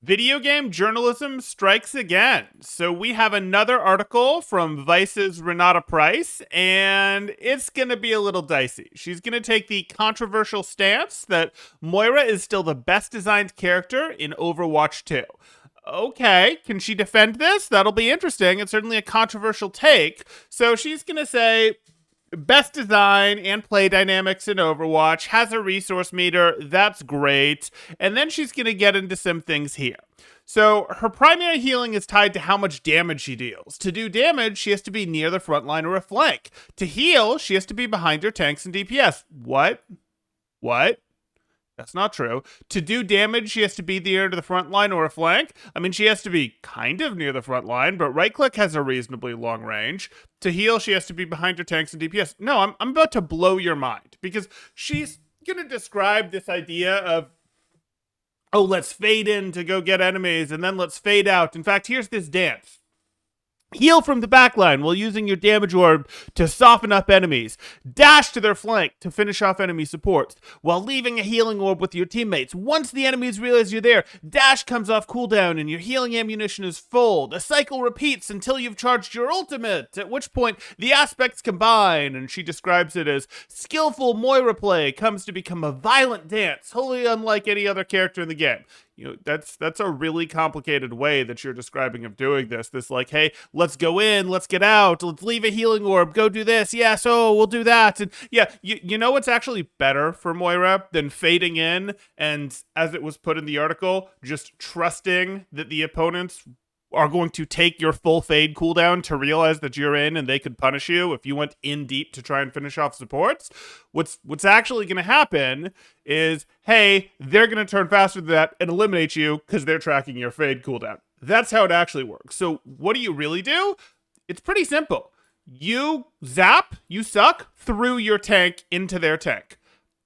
Video game journalism strikes again. So we have another article from Vice's Renata Price, and it's going to be a little dicey. She's going to take the controversial stance that Moira is still the best designed character in Overwatch 2. Okay, can she defend this? That'll be interesting. It's certainly a controversial take. So she's going to say best design and play dynamics in Overwatch, has a resource meter, that's great. And then she's going to get into some things here. So her primary healing is tied to how much damage she deals. To do damage, she has to be near the front line or a flank. To heal, she has to be behind her tanks and DPS. What? That's not true. To do damage, she has to be near to the front line or a flank. I mean, she has to be kind of near the front line, but right click has a reasonably long range. To heal, she has to be behind her tanks and DPS. No, I'm about to blow your mind because she's going to describe this idea of, oh, let's fade in to go get enemies and then let's fade out. In fact, here's this dance. Heal from the backline while using your damage orb to soften up enemies. Dash to their flank to finish off enemy supports while leaving a healing orb with your teammates. Once the enemies realize you're there, dash comes off cooldown and your healing ammunition is full. The cycle repeats until you've charged your ultimate, at which point the aspects combine, and she describes it as skillful Moira play comes to become a violent dance, wholly unlike any other character in the game. You know, that's a really complicated way that you're describing of doing this. This like, hey, let's go in, let's get out, let's leave a healing orb, go do this. Yeah, so we'll do that. And yeah, you know what's actually better for Moira than fading in and, as it was put in the article, just trusting that the opponents are going to take your full fade cooldown to realize that you're in and they could punish you if you went in deep to try and finish off supports. What's actually going to happen is, hey, they're going to turn faster than that and eliminate you because they're tracking your fade cooldown. That's how it actually works. So what do you really do? It's pretty simple. You zap, you suck through your tank into their tank.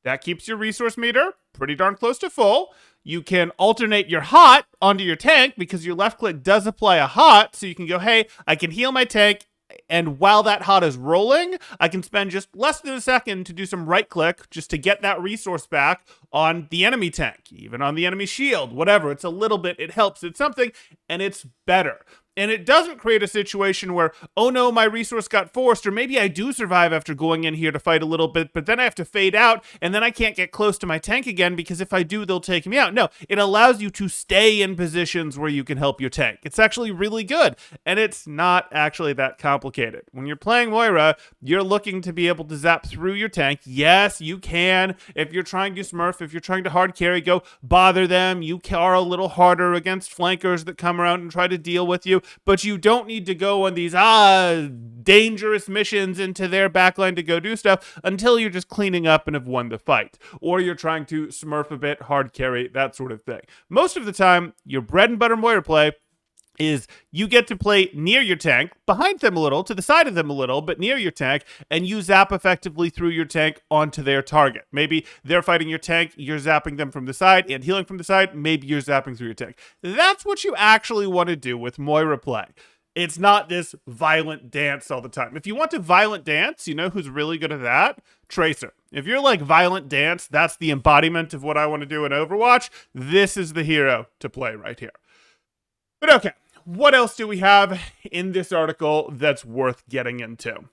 That keeps your resource meter pretty darn close to full. You can alternate your hot onto your tank because your left click does apply a hot. So you can go, hey, I can heal my tank. And while that hot is rolling, I can spend just less than a second to do some right click just to get that resource back on the enemy tank, even on the enemy shield, whatever. It's a little bit, it helps, it's something, and it's better. And it doesn't create a situation where, oh no, my resource got forced, or maybe I do survive after going in here to fight a little bit, but then I have to fade out, and then I can't get close to my tank again, because if I do, they'll take me out. No, it allows you to stay in positions where you can help your tank. It's actually really good, and it's not actually that complicated. When you're playing Moira, you're looking to be able to zap through your tank. Yes, you can. If you're trying to smurf, if you're trying to hard carry, go bother them. You are a little harder against flankers that come around and try to deal with you. But you don't need to go on these dangerous missions into their backline to go do stuff until you're just cleaning up and have won the fight. Or you're trying to smurf a bit, hard carry, that sort of thing. Most of the time, your bread and butter Moira play is you get to play near your tank, behind them a little, to the side of them a little, but near your tank, and you zap effectively through your tank onto their target. Maybe they're fighting your tank, you're zapping them from the side and healing from the side, maybe you're zapping through your tank. That's what you actually want to do with Moira play. It's not this violent dance all the time. If you want to violent dance, you know who's really good at that? Tracer. If you're like violent dance, that's the embodiment of what I want to do in Overwatch, this is the hero to play right here. But okay. What else do we have in this article that's worth getting into?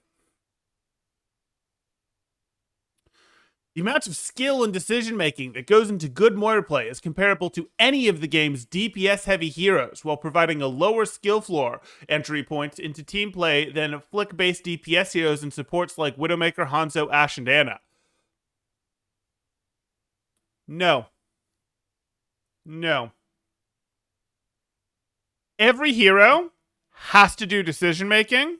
The amount of skill and decision-making that goes into good Moira play is comparable to any of the game's DPS-heavy heroes, while providing a lower skill floor entry point into team play than flick-based DPS heroes and supports like Widowmaker, Hanzo, Ashe, and Ana. No. Every hero has to do decision making.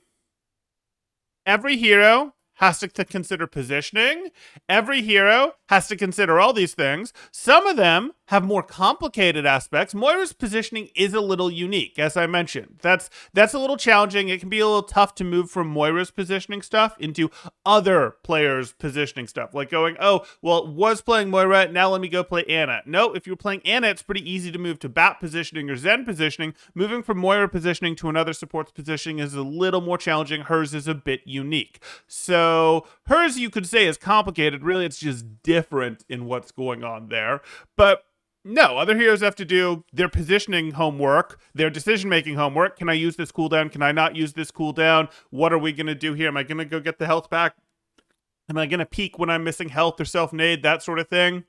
Every hero has to consider positioning. Every hero has to consider all these things. Some of them have more complicated aspects. Moira's positioning is a little unique, as I mentioned. That's a little challenging. It can be a little tough to move from Moira's positioning stuff into other players' positioning stuff. Like going, oh, well, was playing Moira, now let me go play Ana. No, if you're playing Ana, it's pretty easy to move to Bat positioning or Zen positioning. Moving from Moira positioning to another support's positioning is a little more challenging. Hers is a bit unique. So hers, you could say, is complicated. Really, it's just different in what's going on there. But No, other heroes have to do their positioning homework, their decision making homework. Can I use this cooldown? Can I not use this cooldown? What are we going to do here? Am I going to go get the health back? Am I going to peek when I'm missing health or self nade? That sort of thing.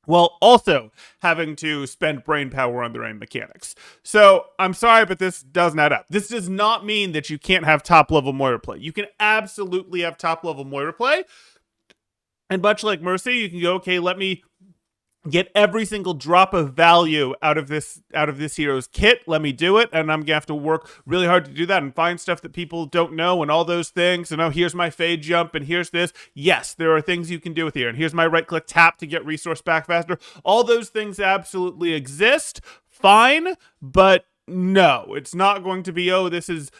While also having to spend brain power on their own mechanics. So I'm sorry, but this doesn't add up. This does not mean that you can't have top level Moira play. You can absolutely have top level Moira play. And much like Mercy, you can go, okay, let me get every single drop of value out of this hero's kit. Let me do it, and I'm gonna have to work really hard to do that and find stuff that people don't know and all those things. And oh, here's my fade jump, and here's this. Yes, there are things you can do with here, and here's my right click tap to get resource back faster. All those things absolutely exist. Fine, but no, it's not going to be, oh, this is,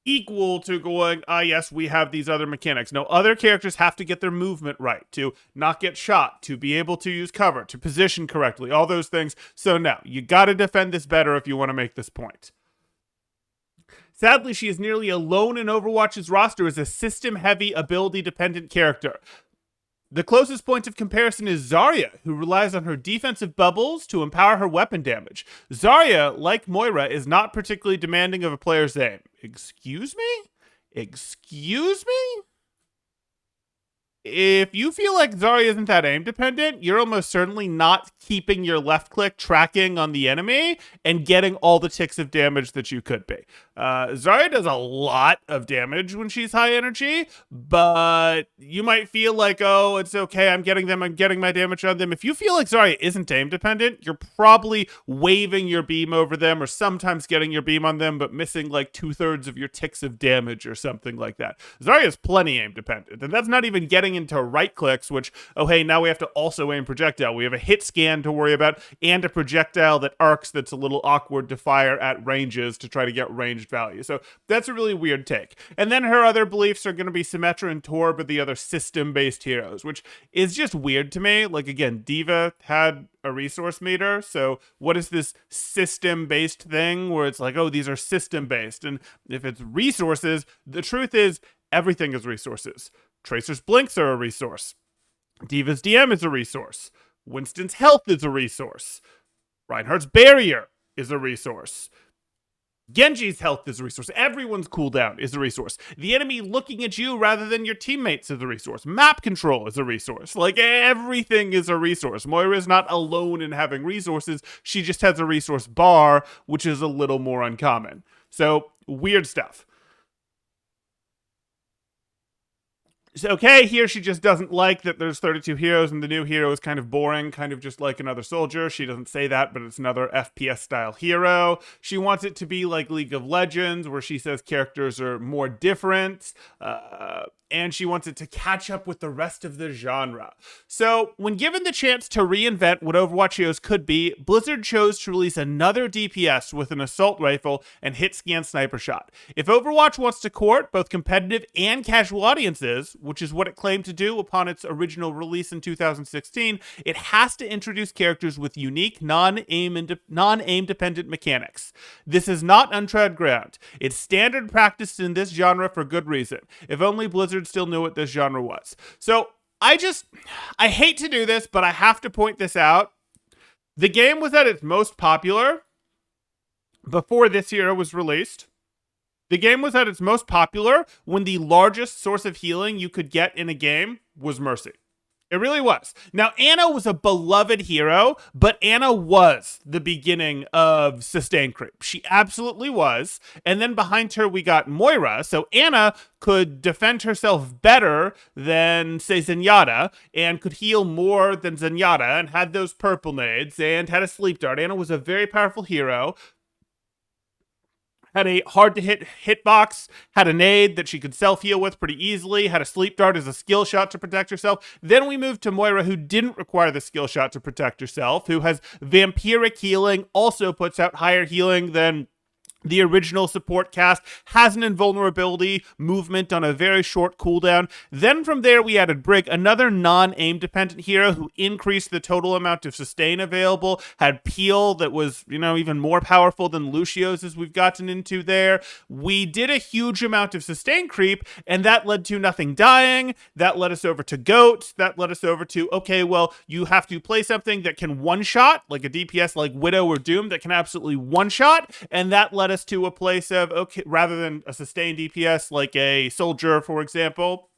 equal to going, yes, we have these other mechanics. No, other characters have to get their movement right, to not get shot, to be able to use cover, to position correctly, all those things. So no, you gotta defend this better if you want to make this point. Sadly, she is nearly alone in Overwatch's roster as a system-heavy, ability-dependent character. The closest point of comparison is Zarya, who relies on her defensive bubbles to empower her weapon damage. Zarya, like Moira, is not particularly demanding of a player's aim. Excuse me? Excuse me? If you feel like Zarya isn't that aim dependent, you're almost certainly not keeping your left click tracking on the enemy and getting all the ticks of damage that you could be. Zarya does a lot of damage when she's high energy, but you might feel like, oh, it's okay, I'm getting my damage on them. If you feel like Zarya isn't aim dependent, you're probably waving your beam over them or sometimes getting your beam on them, but missing like 2/3 of your ticks of damage or something like that. Zarya is plenty aim dependent, and that's not even getting into right clicks, which, oh hey, now we have to also aim projectile. We have a hit scan to worry about and a projectile that arcs that's a little awkward to fire at ranges to try to get ranged value. So that's a really weird take. And then her other beliefs are going to be Symmetra and Torb are the other system-based heroes, which is just weird to me. Like, again, D.Va had a resource meter, so what is this system-based thing where it's like, oh, these are system-based? And if it's resources, the truth is everything is resources. Tracer's Blinks are a resource. D.Va's DM is a resource. Winston's health is a resource. Reinhardt's barrier is a resource. Genji's health is a resource. Everyone's cooldown is a resource. The enemy looking at you rather than your teammates is a resource. Map control is a resource. Like, everything is a resource. Moira is not alone in having resources. She just has a resource bar, which is a little more uncommon. So, weird stuff. Okay, here she just doesn't like that there's 32 heroes and the new hero is kind of boring, kind of just like another soldier. She doesn't say that, but it's another FPS style hero. She wants it to be like League of Legends, where she says characters are more different, and she wants it to catch up with the rest of the genre. So, when given the chance to reinvent what Overwatch heroes could be, Blizzard chose to release another DPS with an assault rifle and hit scan sniper shot. If Overwatch wants to court both competitive and casual audiences, which is what it claimed to do upon its original release in 2016, it has to introduce characters with unique non-aim dependent mechanics. This is not untread ground. It's standard practice in this genre for good reason. If only Blizzard still knew what this genre was. So I hate to do this, but I have to point this out. The game was at its most popular before this hero was released. The game was at its most popular when the largest source of healing you could get in a game was Mercy. It really was. Now, Ana was a beloved hero, but Ana was the beginning of sustain creep. She absolutely was. And then behind her, we got Moira. So Ana could defend herself better than, say, Zenyatta, and could heal more than Zenyatta, and had those purple nades, and had a sleep dart. Ana was a very powerful hero. Had a hard-to-hit hitbox, had a nade that she could self-heal with pretty easily, had a sleep dart as a skill shot to protect herself. Then we moved to Moira, who didn't require the skill shot to protect herself, who has vampiric healing, also puts out higher healing than The original support cast has an invulnerability movement on a very short cooldown. Then from there, we added Brig, another non-aim dependent hero who increased the total amount of sustain available, had Peel that was, even more powerful than Lucio's as we've gotten into there. We did a huge amount of sustain creep, and that led to nothing dying. That led us over to Goat. That led us over to, okay, well, you have to play something that can one-shot, like a DPS like Widow or Doom that can absolutely one-shot, and that led us to a place of, okay, rather than a sustained DPS like a Soldier, for example.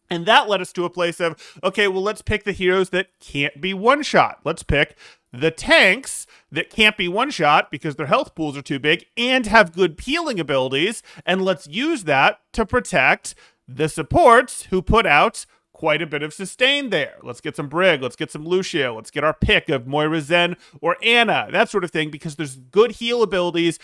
And that led us to a place of, okay, well, let's pick the heroes that can't be one-shot. Let's pick the tanks that can't be one-shot because their health pools are too big and have good peeling abilities, and let's use that to protect the supports who put out quite a bit of sustain there. Let's get some Brig, let's get some Lucio, let's get our pick of Moira Zen or Anna, that sort of thing, because there's good heal abilities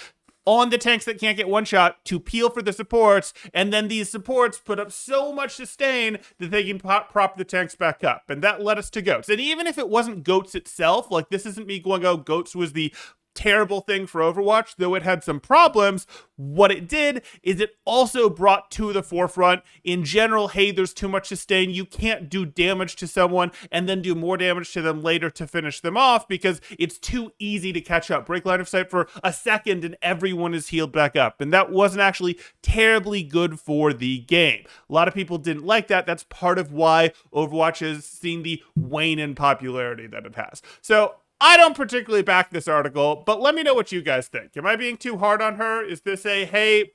on the tanks that can't get one shot to peel for the supports, and then these supports put up so much sustain that they can prop the tanks back up. And that led us to Goats. And even if it wasn't Goats itself, like this isn't me going, oh, Goats was the terrible thing for Overwatch, though it had some problems. What it did is it also brought to the forefront, in general, hey, there's too much sustain. You can't do damage to someone and then do more damage to them later to finish them off because it's too easy to catch up. Break line of sight for a second and everyone is healed back up. And that wasn't actually terribly good for the game. A lot of people didn't like that. That's part of why Overwatch has seen the wane in popularity that it has. So I don't particularly back this article, but let me know what you guys think. Am I being too hard on her? Is this a, hey,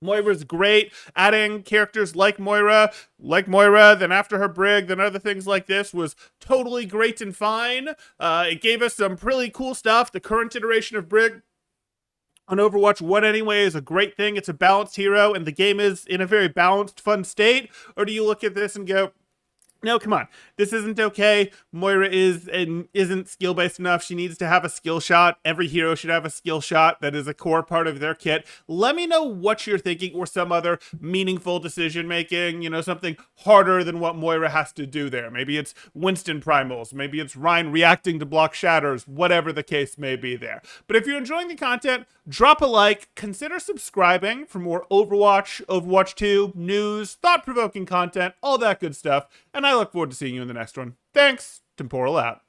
Moira's great, adding characters like Moira, then after her Brig, then other things like this was totally great and fine. It gave us some really cool stuff. The current iteration of Brig on Overwatch 1 anyway is a great thing. It's a balanced hero, and the game is in a very balanced, fun state. Or do you look at this and go, no, come on. This isn't okay. Moira isn't skill-based enough. She needs to have a skill shot. Every hero should have a skill shot. That is a core part of their kit. Let me know what you're thinking, or some other meaningful decision-making, something harder than what Moira has to do there. Maybe it's Winston primals. Maybe it's Ryan reacting to block shatters, whatever the case may be there. But if you're enjoying the content, drop a like, consider subscribing for more Overwatch, Overwatch 2, news, thought-provoking content, all that good stuff. And I look forward to seeing you in the next one. Thanks. Temporal out.